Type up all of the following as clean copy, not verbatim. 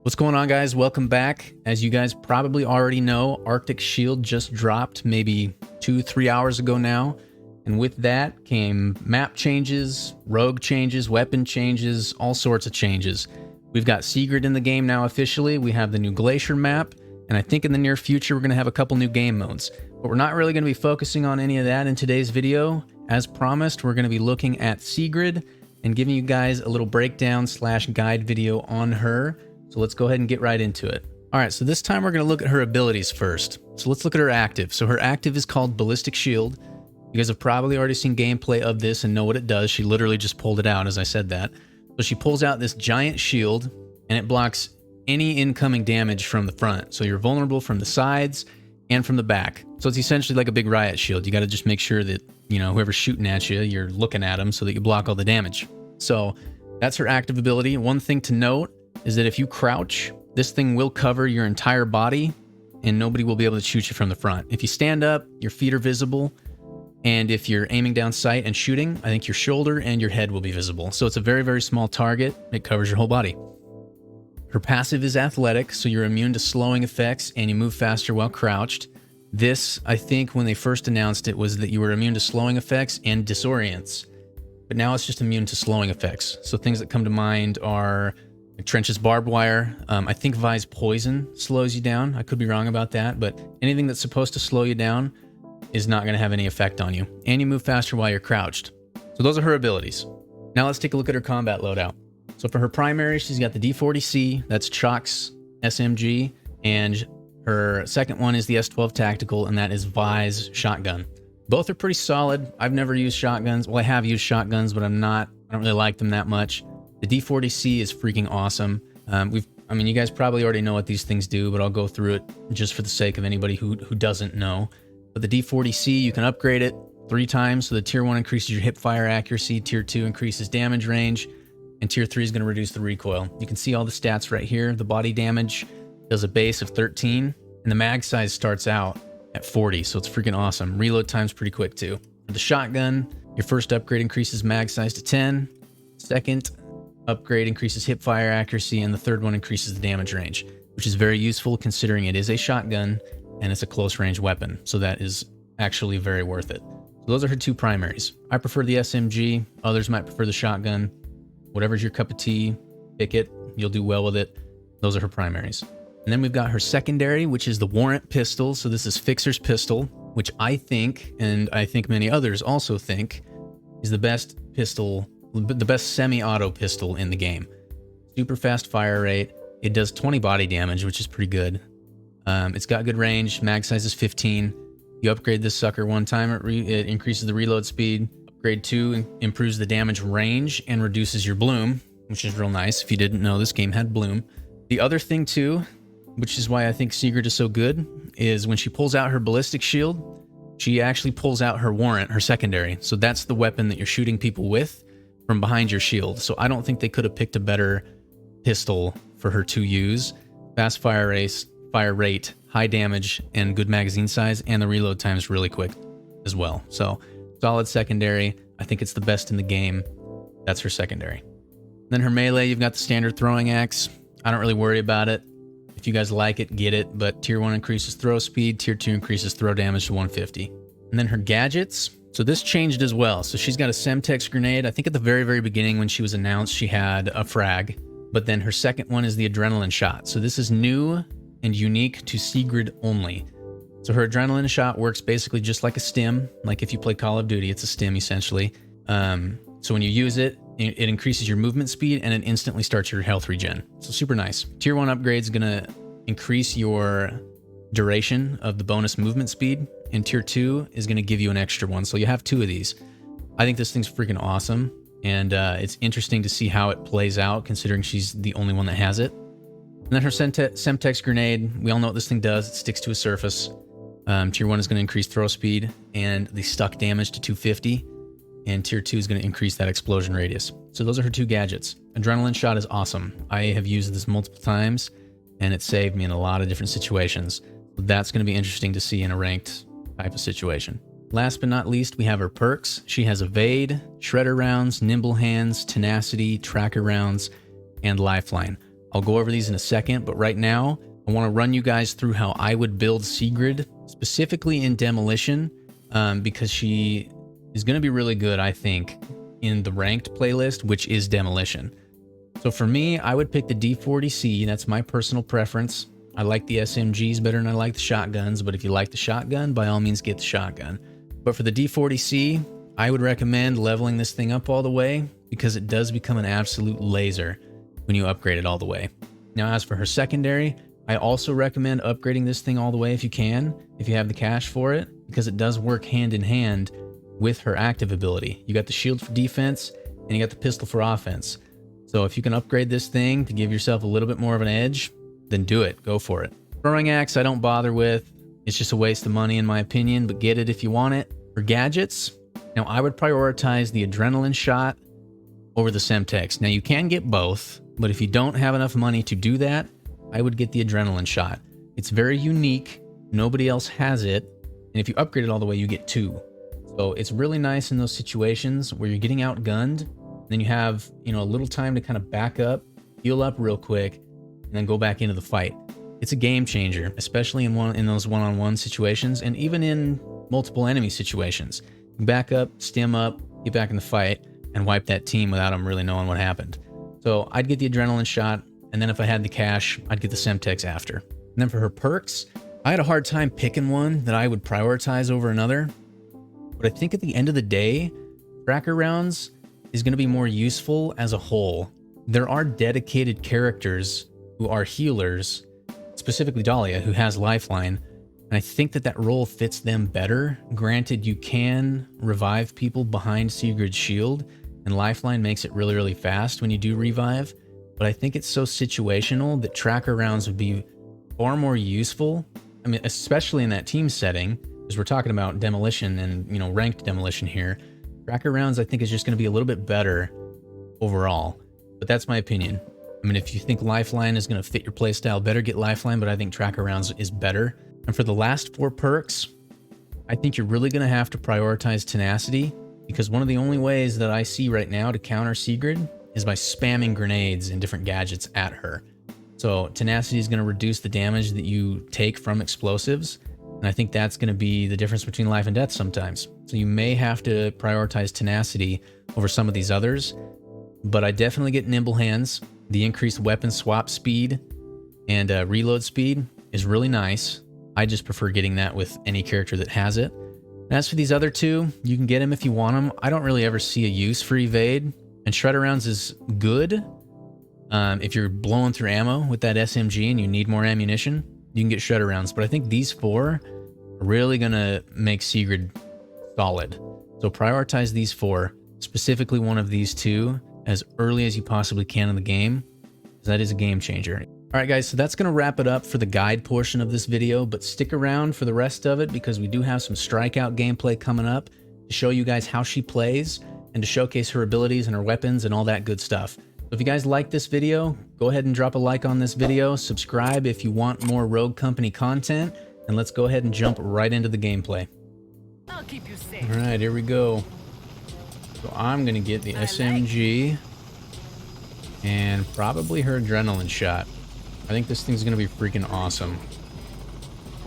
What's going on, guys? Welcome back. As you guys probably already know, Arctic Shield just dropped maybe 2-3 hours ago now. And with that came map changes, rogue changes, weapon changes, all sorts of changes. We've got SIGRID in the game now officially. We have the new Glacier map. And I think in the near future, we're going to have a couple new game modes. But we're not really going to be focusing on any of that in today's video. As promised, we're going to be looking at SIGRID and giving you guys a little breakdown / guide video on her. So let's go ahead and get right into it. All right, so this time we're going to look at her abilities first. So let's look at her active. So her active is called Ballistic Shield. You guys have probably already seen gameplay of this and know what it does. She literally just pulled it out as I said that. So she pulls out this giant shield and it blocks any incoming damage from the front. So you're vulnerable from the sides and from the back. So it's essentially like a big riot shield. You got to just make sure that, you know, whoever's shooting at you, you're looking at them so that you block all the damage. So that's her active ability. One thing to note is that if you crouch, this thing will cover your entire body and nobody will be able to shoot you from the front. If you stand up, your feet are visible. And if you're aiming down sight and shooting, I think your shoulder and your head will be visible. So it's a very, very small target. It covers your whole body. Her passive is athletic, so you're immune to slowing effects and you move faster while crouched. This, I think, when they first announced it, was that you were immune to slowing effects and disorients. But now it's just immune to slowing effects. So things that come to mind are like Trench's barbed wire. I think Vi's poison slows you down. I could be wrong about that, but anything that's supposed to slow you down is not going to have any effect on you. And you move faster while you're crouched. So those are her abilities. Now let's take a look at her combat loadout. So for her primary, she's got the D40C, that's Chalk's SMG, and her second one is the S12 Tactical, and that is Vi's shotgun. Both are pretty solid. I've never used shotguns. Well, I have used shotguns, but I don't really like them that much. The D40C is freaking awesome. I mean, you guys probably already know what these things do, but I'll go through it just for the sake of anybody who doesn't know. But the D40C, you can upgrade it 3 times. So the tier 1 increases your hip fire accuracy, tier 2 increases damage range, and tier 3 is going to reduce the recoil. You can see all the stats right here. The body damage does a base of 13, and the mag size starts out at 40, so it's freaking awesome. Reload time's pretty quick too. For the shotgun, your first upgrade increases mag size to 10. Second upgrade increases hip fire accuracy, and the third one increases the damage range, which is very useful considering it is a shotgun and it's a close range weapon. So that is actually very worth it. So those are her 2 primaries. I prefer the SMG. Others might prefer the shotgun. Whatever's your cup of tea, pick it. You'll do well with it. Those are her primaries. And then we've got her secondary, which is the Warrant pistol. So this is Fixer's pistol, which I think, and I think many others also think, is the best pistol, the best semi-auto pistol in the game. Super fast fire rate. It does 20 body damage, which is pretty good. It's got good range. Mag size is 15. You upgrade this sucker 1 time, it increases the reload speed. Upgrade 2 improves the damage range and reduces your bloom, which is real nice. If you didn't know, this game had bloom. The other thing too, which is why I think SIGRID is so good, is when she pulls out her ballistic shield, she actually pulls out her Warrant, her secondary. So that's the weapon that you're shooting people with from behind your shield. So I don't think they could have picked a better pistol for her to use. Fast fire rate, high damage, and good magazine size, and the reload time is really quick as well. So solid secondary. I think it's the best in the game. That's her secondary. Then her melee, you've got the standard throwing axe. I don't really worry about it. If you guys like it, get it. But tier 1 increases throw speed, tier 2 increases throw damage to 150. And then her gadgets. So this changed as well. So she's got a Semtex grenade. I think at the very, very beginning when she was announced, she had a frag. But then her second one is the adrenaline shot. So this is new and unique to SIGRID only. So her adrenaline shot works basically just like a stim. Like if you play Call of Duty, it's a stim essentially. So when you use it, it increases your movement speed and it instantly starts your health regen. So super nice. Tier 1 upgrade is going to increase your duration of the bonus movement speed, and tier 2 is going to give you an extra one. So you have 2 of these. I think this thing's freaking awesome, and it's interesting to see how it plays out considering she's the only one that has it. And then her Semtex grenade, we all know what this thing does. It sticks to a surface. Tier 1 is going to increase throw speed and the stuck damage to 250. And tier 2 is going to increase that explosion radius. So those are her 2 gadgets. Adrenaline shot is awesome. I have used this multiple times, and it saved me in a lot of different situations. That's going to be interesting to see in a ranked type of situation. Last but not least, we have her perks. She has Evade, Shredder rounds, Nimble Hands, Tenacity, Tracker rounds, and Lifeline. I'll go over these in a second, but right now I want to run you guys through how I would build SIGRID, specifically in Demolition, because she is going to be really good, I think, in the ranked playlist, which is Demolition. So for me, I would pick the D40C. That's my personal preference. I like the SMGs better than I like the shotguns, but if you like the shotgun, by all means get the shotgun. But for the D40C, I would recommend leveling this thing up all the way because it does become an absolute laser when you upgrade it all the way. Now, as for her secondary, I also recommend upgrading this thing all the way if you can, if you have the cash for it, because it does work hand in hand with her active ability. You got the shield for defense and you got the pistol for offense. So if you can upgrade this thing to give yourself a little bit more of an edge, then do it. Go for it. Throwing axe, I don't bother with. It's just a waste of money in my opinion, but get it if you want it. For gadgets, now I would prioritize the adrenaline shot over the Semtex. Now you can get both, but if you don't have enough money to do that, I would get the adrenaline shot. It's very unique. Nobody else has it. And if you upgrade it all the way, you get 2. So it's really nice in those situations where you're getting outgunned. Then you have, a little time to kind of back up, heal up real quick, and then go back into the fight. It's a game changer, especially in those one-on-one situations, and even in multiple enemy situations. You back up, stem up, get back in the fight, and wipe that team without them really knowing what happened. So I'd get the adrenaline shot, and then if I had the cash, I'd get the Semtex after. And then for her perks, I had a hard time picking one that I would prioritize over another. But I think at the end of the day, tracker rounds is going to be more useful as a whole. There are dedicated characters who are healers, specifically Dahlia, who has Lifeline, and I think that role fits them better. Granted, you can revive people behind SIGRID's shield, and Lifeline makes it really, really fast when you do revive, but I think it's so situational that tracker rounds would be far more useful. I mean, especially in that team setting, because we're talking about Demolition and, ranked Demolition here. Tracker rounds, I think, is just going to be a little bit better overall, but that's my opinion. I mean, if you think Lifeline is going to fit your playstyle better, get Lifeline, but I think tracker rounds is better. And for the last 4 perks, I think you're really going to have to prioritize Tenacity, because one of the only ways that I see right now to counter SIGRID is by spamming grenades and different gadgets at her. So Tenacity is going to reduce the damage that you take from explosives, and I think that's going to be the difference between life and death sometimes. So you may have to prioritize Tenacity over some of these others, but I definitely get Nimble Hands. The increased weapon swap speed and reload speed is really nice. I just prefer getting that with any character that has it. As for these other 2, you can get them if you want them. I don't really ever see a use for Evade, and Shredder Rounds is good. If you're blowing through ammo with that SMG and you need more ammunition, you can get Shredder Rounds. But I think these 4 are really going to make SIGRID solid. So prioritize these 4, specifically one of these 2, as early as you possibly can in the game, because that is a game changer. All right, guys, so that's going to wrap it up for the guide portion of this video, but stick around for the rest of it because we do have some Strikeout gameplay coming up to show you guys how she plays and to showcase her abilities and her weapons and all that good stuff. So if you guys like this video, go ahead and drop a like on this video, subscribe if you want more Rogue Company content, and let's go ahead and jump right into the gameplay. I'll keep you safe. All right, here we go. So I'm going to get the SMG and probably her adrenaline shot. I think this thing's going to be freaking awesome.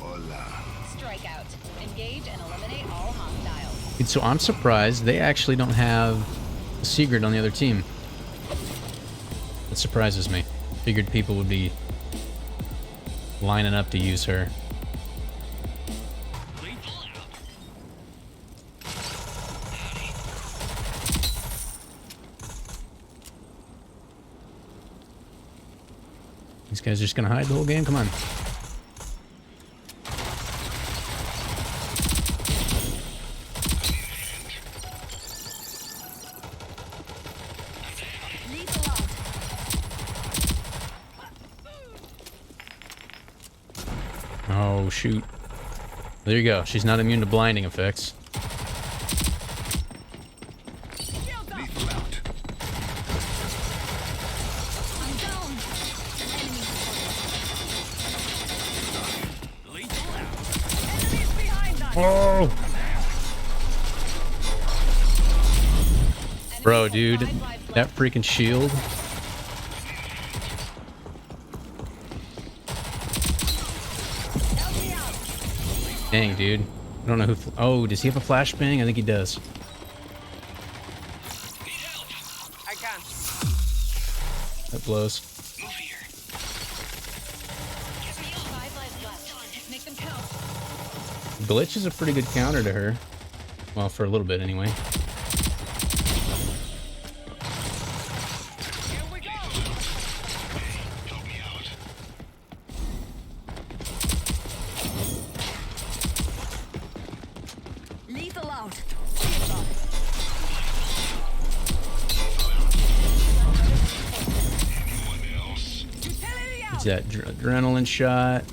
Strikeout. Engage and eliminate all hostiles. Dude, so I'm surprised they actually don't have a SIGRID on the other team. That surprises me. Figured people would be lining up to use her. These guys are just gonna hide the whole game? Come on. Oh, shoot. There you go. She's not immune to blinding effects. Oh! Bro, dude, that freaking shield. Dang, dude. I don't know who... Oh, does he have a flashbang? I think he does. I can. That blows. Move here. 5 lives left. Make them count. Glitch is a pretty good counter to her. Well, for a little bit anyway. Here we go. Help me out. Lethal out. Anyone else? Utility out. It's that adrenaline shot.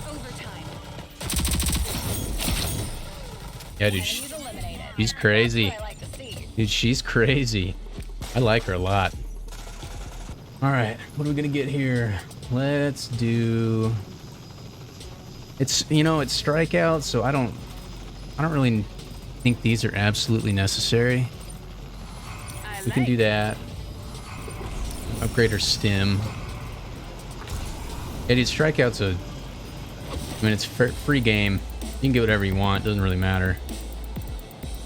Overtime. Yeah, dude. Enemies eliminated. She's crazy. That's what I like to see. Dude, she's crazy. I like her a lot. All right, what are we gonna get here? Let's do. It's it's strikeout, so I don't really think these are absolutely necessary. We can do that. Upgrade her stim. Yeah, dude, strikeout's a. I mean, it's free game. You can get whatever you want. Doesn't really matter.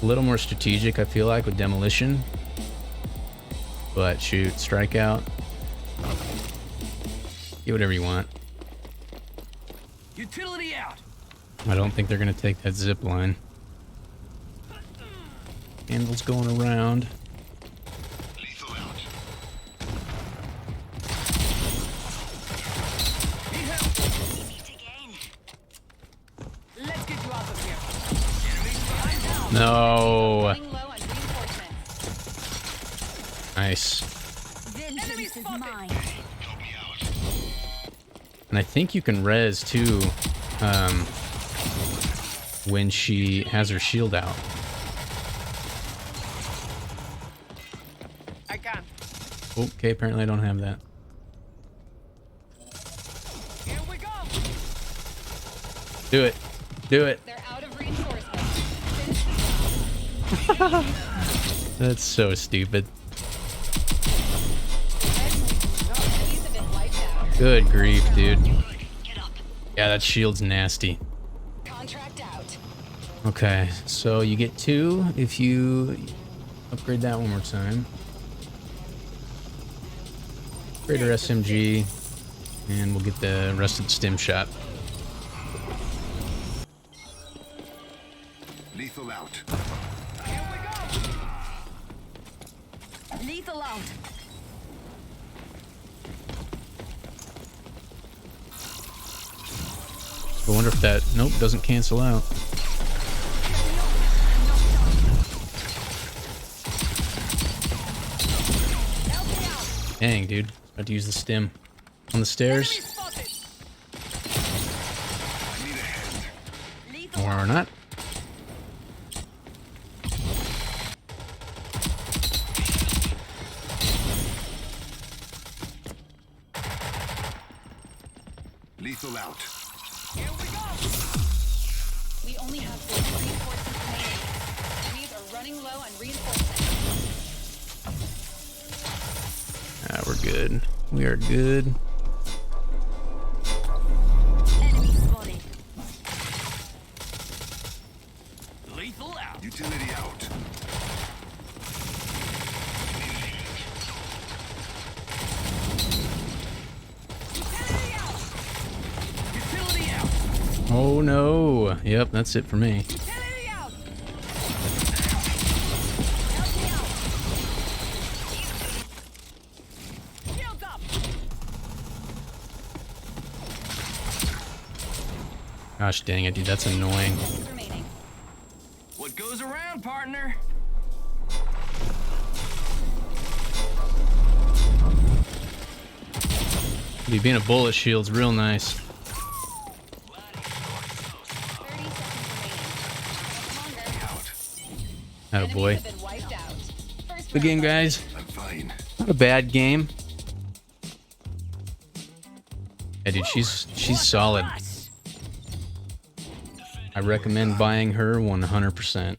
A little more strategic, I feel like, with demolition. But shoot, strikeout. Get whatever you want. Utility out. I don't think they're gonna take that zip line. Candle's going around. Lethal out. Need help. Let's get you out of here. Enemies behind down. No. Running low on reinforcements. Nice. Vengeance is mine. Help me out. And I think you can res too, when she has her shield out. I can. Okay, apparently I don't have that. Here we go. Do it. Do it. They're out of reinforcements. Finish the job. That's so stupid. Enemies have been wiped out. Good grief, dude. Get up. Yeah, that shield's nasty. Contract out. Okay, so you get 2 if you upgrade that one more time. Upgrade her SMG, and we'll get the rest of the stim shot. Lethal out. Here we go. Lethal out. I wonder if that doesn't cancel out. Help me out. Dang, dude. About to use the stim. On the stairs. Enemy spotted. I need a hand. Lethal Or not. Lethal out. Here we go. We only have 4 reinforcements remaining. Enemies are running low on reinforcements. Ah, we're good. We are good. Enemy spotted. Lethal out. Utility out. Utility out. Utility out. Oh no. Yep, that's it for me. Utility out. Help me out. Shields up. Gosh dang it, dude. That's annoying. Remaining. What goes around, partner? Dude, being a bullet shield's real nice. 30 seconds remaining. Atta boy. Enemies have been wiped out. First Good game, round. guys. I'm fine. Not a bad game. Yeah, dude, she's solid. I recommend buying her 100%.